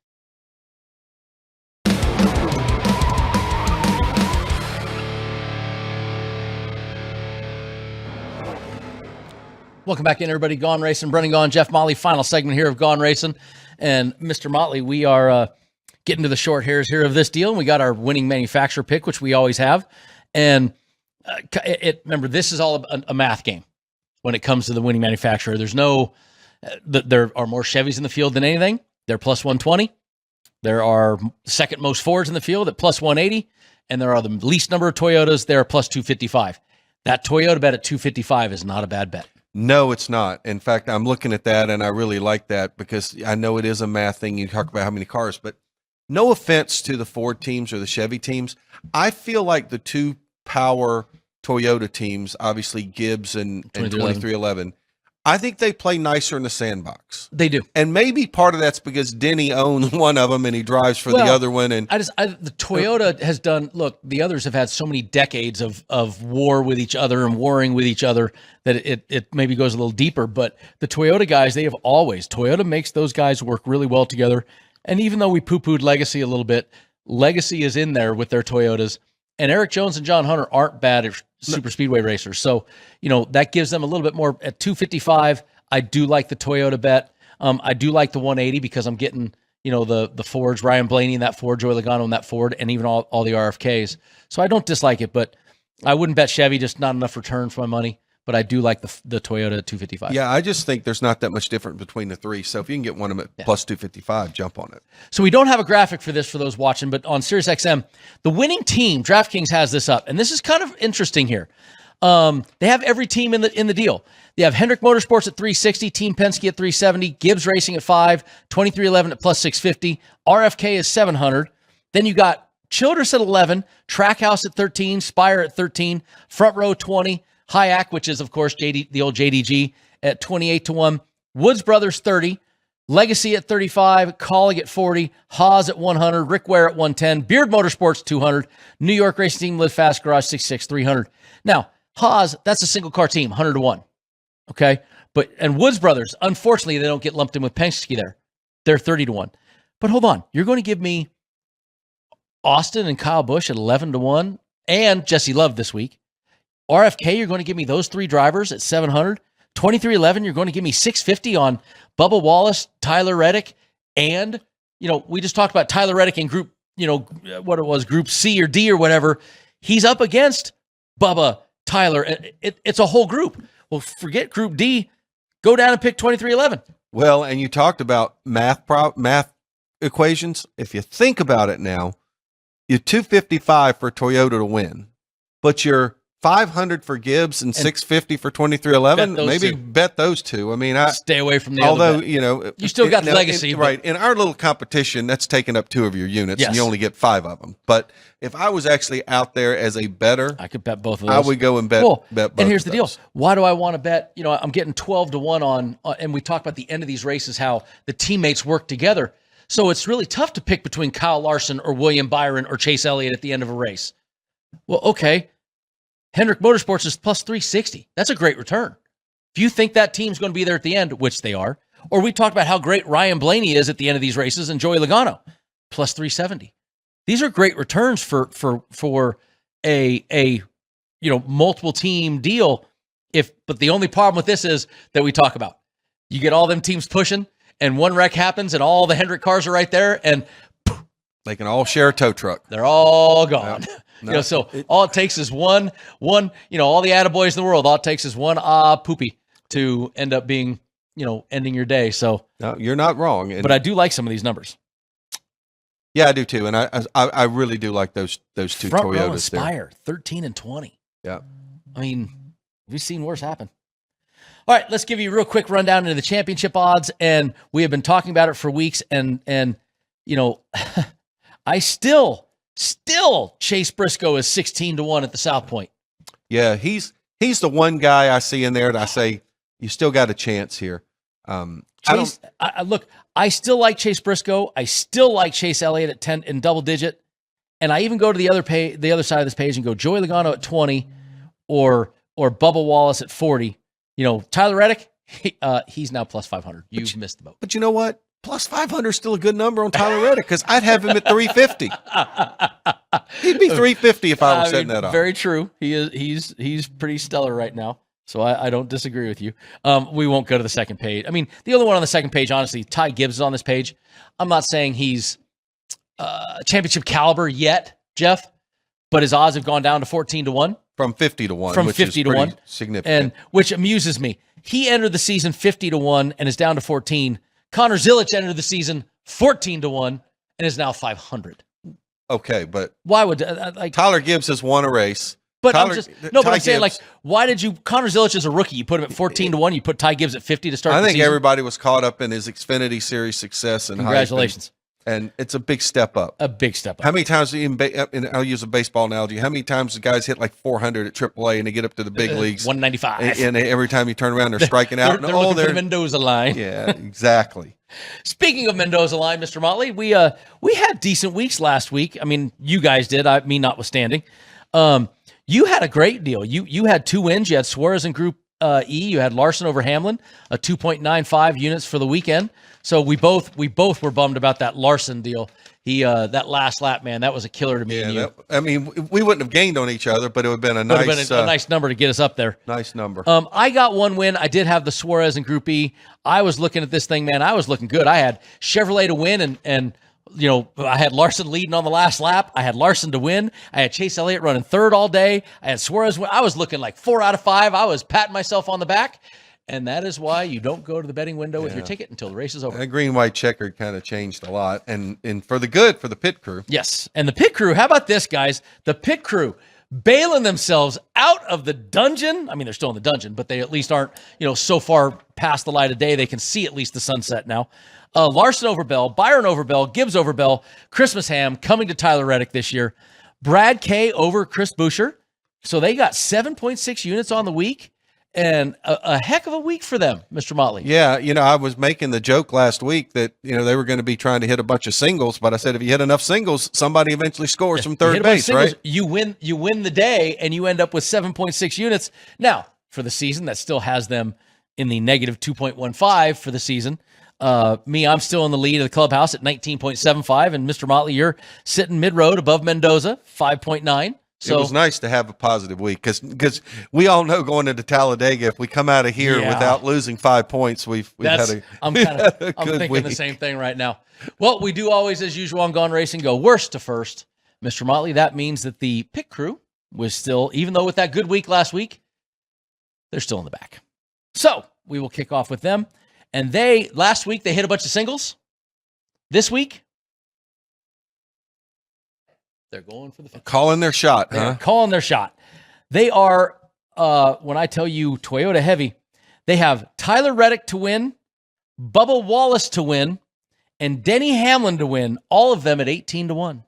Welcome back in, everybody. Gone Racin, Brennan Gaughan, Jeff Motley. Final segment here of Gone Racin. And Mr. Motley, we are getting to the short hairs here of this deal. And we got our winning manufacturer pick, which we always have. And remember, this is all a math game when it comes to the winning manufacturer. There's no, there are more Chevys in the field than anything. They're plus 120. There are second most Fords in the field at plus 180. And there are the least number of Toyotas. They're plus 255. That Toyota bet at 255 is not a bad bet. No, it's not. In fact, I'm looking at that, and I really like that because I know it is a math thing. You talk about how many cars, but no offense to the Ford teams or the Chevy teams. I feel like the two power Toyota teams, obviously Gibbs and 2311, I think they play nicer in the sandbox. They do. And maybe part of that's because Denny owns one of them and he drives for the other one. And the Toyota has done, look, the others have had so many decades of war with each other and warring with each other that it maybe goes a little deeper. But the Toyota guys, Toyota makes those guys work really well together. And even though we poo-pooed Legacy a little bit, Legacy is in there with their Toyotas. And Eric Jones and John Hunter aren't bad super speedway racers. So, that gives them a little bit more at 255. I do like the Toyota bet. I do like the 180 because I'm getting, the Fords, Ryan Blaney in that Ford, Joey Logano in that Ford, and even all the RFKs. So I don't dislike it, but I wouldn't bet Chevy, just not enough return for my money. But I do like the Toyota at 255. Yeah, I just think there's not that much difference between the three. So if you can get one of them at plus 255, jump on it. So we don't have a graphic for this for those watching, but on SiriusXM, the winning team, DraftKings has this up. And this is kind of interesting here. They have every team in the deal. They have Hendrick Motorsports at 360, Team Penske at 370, Gibbs Racing at 5, 2311 at plus 650, RFK is 700. Then you got Childress at 11, Trackhouse at 13, Spire at 13, Front Row 20, Hayek, which is, of course, the old JDG at 28-1. Woods Brothers 30. Legacy at 35. Colleague at 40. Haas at 100. Rick Ware at 110. Beard Motorsports 200. New York Racing Team Live Fast Garage 66 300. Now, Haas, that's a single car team, 100-1. Okay? And Woods Brothers, unfortunately, they don't get lumped in with Penske there. They're 30-1. But hold on. You're going to give me Austin and Kyle Busch at 11-1 and Jesse Love this week. RFK, you're going to give me those three drivers at 700. 2311, you're going to give me 650 on Bubba Wallace, Tyler Reddick, and, we just talked about Tyler Reddick in Group what it was, Group C or D or whatever, he's up against Bubba, Tyler. It's a whole group. Well, forget Group D. Go down and pick 2311. Well, and you talked about math equations. If you think about it now, you're 255 for Toyota to win, but you're 500 for Gibbs and 650 for 2311. Maybe bet those two. I mean, stay away from the although other you still got the legacy, right? In our little competition, that's taking up 2 of your units, and you only get 5 of them. But if I was actually out there as a bettor, I could bet both of those. I would go and bet. Bet both and here's of the deal: those. why do I want to bet? I'm getting 12-1 on, and we talk about the end of these races, how the teammates work together. So it's really tough to pick between Kyle Larson or William Byron or Chase Elliott at the end of a race. Well, okay. Hendrick Motorsports is plus 360. That's a great return. If you think that team's going to be there at the end, which they are, or we talked about how great Ryan Blaney is at the end of these races and Joey Logano, plus 370. These are great returns for a multiple team deal. But the only problem with this is that we talk about, you get all them teams pushing and one wreck happens and all the Hendrick cars are right there and they can all share a tow truck. They're all gone. No, so all it takes is one, all the attaboys in the world, all it takes is one poopy to end up being, ending your day. So no, you're not wrong. But I do like some of these numbers. Yeah, I do too. And I really do like those 2 Front row Toyotas Inspire, 13 and 20. Yeah. I mean, we've seen worse happen. All right, let's give you a real quick rundown into the championship odds. And we have been talking about it for weeks. And I still Chase Briscoe is 16-1 at the South Point. Yeah, he's the one guy I see in there that I say you still got a chance here. Chase, I still like Chase Briscoe. I still like Chase Elliott at 10 in double digit, and I even go to the other side of this page and go Joey Logano at 20, or Bubba Wallace at 40. Tyler Reddick, he's now plus 500. You've missed the boat. But you know what? Plus 500 is still a good number on Tyler Reddick because I'd have him at 350. He'd be 350 if I was setting that up. Very true. He's pretty stellar right now. So I don't disagree with you. We won't go to the second page. I mean, the only one on the second page, honestly, Ty Gibbs is on this page. I'm not saying he's championship caliber yet, Jeff, but his odds have gone down to 14-1. From 50-1. From which 50 is to 1. Significant. And which amuses me. He entered the season 50-1 and is down to 14. Connor Zilic entered the season 14-1 and is now 500. Okay, but why would Tyler Gibbs has won a race? But I'm saying, why did you? Connor Zilic is a rookie. You put him at 14-1. You put Ty Gibbs at 50 to start. I think the season. Everybody was caught up in his Xfinity Series success and congratulations. And it's a big step up. A big step up. How many times, I'll use a baseball analogy, how many times the guys hit like 400 at AAA and they get up to the big leagues? 195. And every time you turn around, they're striking out. they're looking for the Mendoza line. Yeah, exactly. Speaking of Mendoza line, Mr. Motley, we had decent weeks last week. I mean, you guys did, me notwithstanding. You had a great deal. You had 2 wins. You had Suarez in Group E. You had Larson over Hamlin, a 2.95 units for the weekend. So we both were bummed about that Larson deal. He that last lap, man, that was a killer to me. Yeah, we wouldn't have gained on each other, but it would have been a nice number to get us up there. Nice number. I got 1 win. I did have the Suarez in Group E. I was looking at this thing, man. I was looking good. I had Chevrolet to win, and I had Larson leading on the last lap. I had Larson to win. I had Chase Elliott running third all day. I had Suarez win. I was looking like 4 out of 5. I was patting myself on the back. And that is why you don't go to the betting window with your ticket until the race is over. That green-white checkered kind of changed a lot. And for the good, for the pit crew. Yes. And the pit crew, how about this, guys? The pit crew bailing themselves out of the dungeon. I mean, they're still in the dungeon, but they at least aren't, so far past the light of day. They can see at least the sunset now. Larson over Bell, Byron over Bell, Gibbs over Bell, Christmas Ham coming to Tyler Reddick this year. Brad K over Chris Buescher. So they got 7.6 units on the week. And a heck of a week for them, Mr. Motley. Yeah, I was making the joke last week that, they were going to be trying to hit a bunch of singles, but I said if you hit enough singles, somebody eventually scores from third base, right? You win the day, and you end up with 7.6 units. Now, for the season, that still has them in the negative 2.15 for the season. I'm still in the lead of the clubhouse at 19.75, and Mr. Motley, you're sitting mid-road above Mendoza, 5.9. So it was nice to have a positive week because we all know going into Talladega, if we come out of here without losing 5 points, we've had a I'm thinking week. the same thing right now. Well, we do always, as usual, on Gone Racing, go worst to first. Mr. Motley, that means that the pit crew was still, even though with that good week last week, they're still in the back. So we will kick off with them. And last week, they hit a bunch of singles. This week, they're going for the finish. Calling their shot, They're calling their shot. They are, when I tell you Toyota heavy, they have Tyler Reddick to win, Bubba Wallace to win, and Denny Hamlin to win, all of them at 18-1.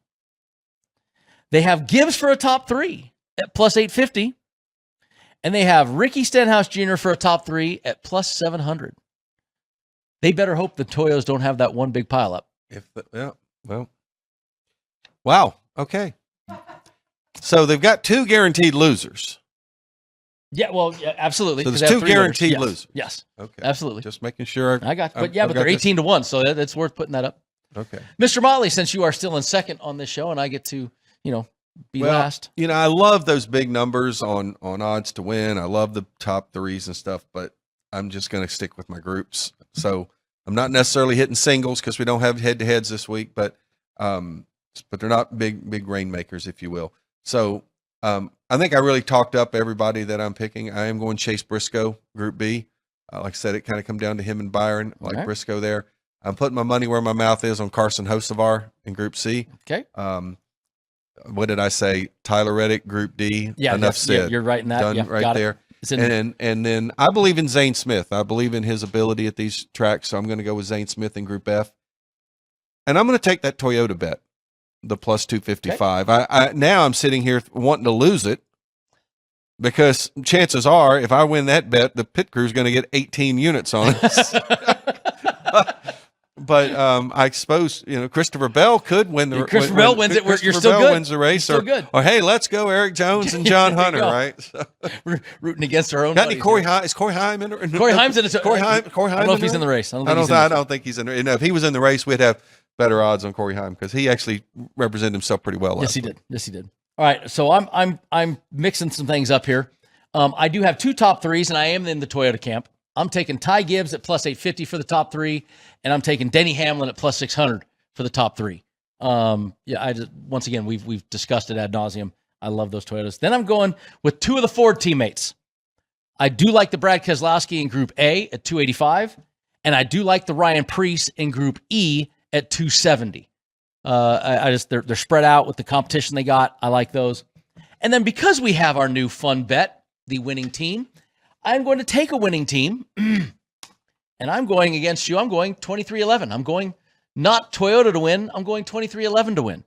They have Gibbs for a top 3 at plus 850, and they have Ricky Stenhouse Jr. for a top 3 at plus 700. They better hope the Toyos don't have that one big pileup. Wow. Okay. So they've got 2 guaranteed losers. Yeah, well, yeah, absolutely. So there's 2 guaranteed losers. Yes. Okay. Absolutely. Just making sure. I got, but they're 18-1, so that's worth putting that up. Okay. Mr. Motley, since you are still in second on this show, and I get to, be last. I love those big numbers on odds to win. I love the top 3s and stuff, but I'm just going to stick with my groups. So I'm not necessarily hitting singles because we don't have head-to-heads this week, but they're not big rainmakers, if you will. So I think I really talked up everybody that I'm picking. I am going Chase Briscoe, Group B. Like I said, it kind of come down to him and Byron. I like Briscoe there. I'm putting my money where my mouth is on Carson Hocevar in Group C. Okay. What did I say? Tyler Reddick, Group D. Yeah, enough said. You're right in that. Done right there. And then I believe in Zane Smith. I believe in his ability at these tracks, so I'm going to go with Zane Smith in Group F. And I'm going to take that Toyota bet, the plus 255. Okay. Now I'm sitting here wanting to lose it because chances are, if I win that bet, the pit crew is going to get 18 units on it. But I suppose Christopher Bell could win the. Christopher Bell wins it. You're still good. Wins the race, still good. Or hey, let's go, Eric Jones and John Hunter, right? So. We're rooting against our own. Got any Corey Heim? Is Corey Heim in? Corey Heim's in it. Corey Heim. I don't know if he's in the race. I don't think he's in there. If he was in the race, we'd have better odds on Corey Heim because he actually represented himself pretty well. Yes, he did. Yes, he did. All right, so I'm mixing some things up here. I do have 2 top 3s, and I am in the Toyota camp. I'm taking Ty Gibbs at plus 850 for the top 3, and I'm taking Denny Hamlin at plus 600 for the top 3. Once again, we've discussed it ad nauseum. I love those Toyotas. Then I'm going with 2 of the Ford teammates. I do like the Brad Keselowski in Group A at 285, and I do like the Ryan Preece in Group E at 270. They're spread out with the competition they got. I like those. And then because we have our new fun bet, the winning team, I'm going to take a winning team, and I'm going against you. I'm going 23-11. I'm going not Toyota to win. I'm going 23-11 to win.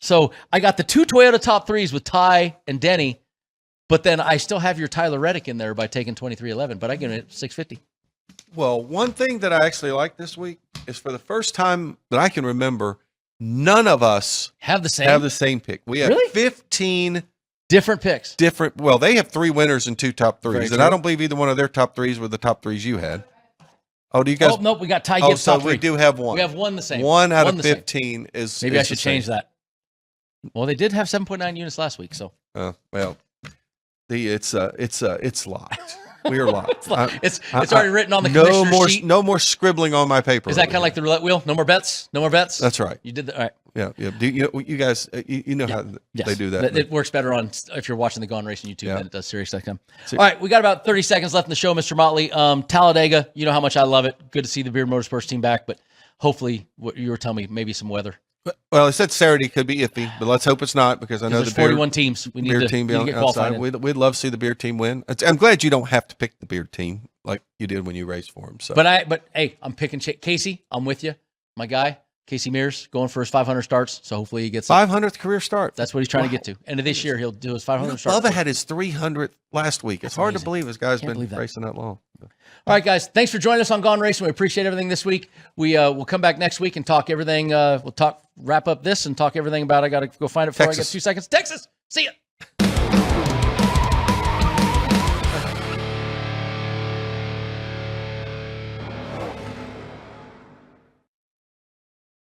So I got the 2 Toyota top 3s with Ty and Denny, but then I still have your Tyler Reddick in there by taking 23-11, but I get it at 650. Well, one thing that I actually like this week is for the first time that I can remember, none of us have the same pick. We have 15 different picks. Well, they have 3 winners and 2 top 3s, and I don't believe either one of their top 3s were the top 3s you had. Oh, do you guys? Oh, nope, we got Ty Gibbs top 3. We do have one. We have one the same. 1 out of 15 is. Maybe I should change that. Well, they did have 7.9 units last week, so. It's locked. We are locked. It's already written on the commissioner's sheet. No more scribbling on my paper. Is that kind of like the roulette wheel? No more bets? No more bets? That's right. You did that. All right. Yeah. Do you guys, you know how they do that. It works better if you're watching the Gone Racin YouTube than it does Sirius.com. All right. We got about 30 seconds left in the show, Mr. Motley. Talladega, you know how much I love it. Good to see the Beard Motorsports team back, but hopefully what you were telling me, maybe some weather. Well, I said Saturday could be iffy, but let's hope it's not because I know there's 41 teams. We need beer team be on outside. We'd love to see the beer team win. I'm glad you don't have to pick the beer team like you did when you raced for them. So, but hey, I'm picking Casey. I'm with you, my guy. Casey Mears going for his 500 starts, so hopefully he gets 500th career start. That's what he's trying to get to. End of this year, he'll do his 500th start. Bubba had his 300th last week. It's hard to believe this guy's been racing that long. All right, guys, thanks for joining us on Gone Racin. We appreciate everything this week. We'll come back next week and talk everything. Wrap up this and talk everything about. I got to go find it before I get 2 seconds. Texas, see ya.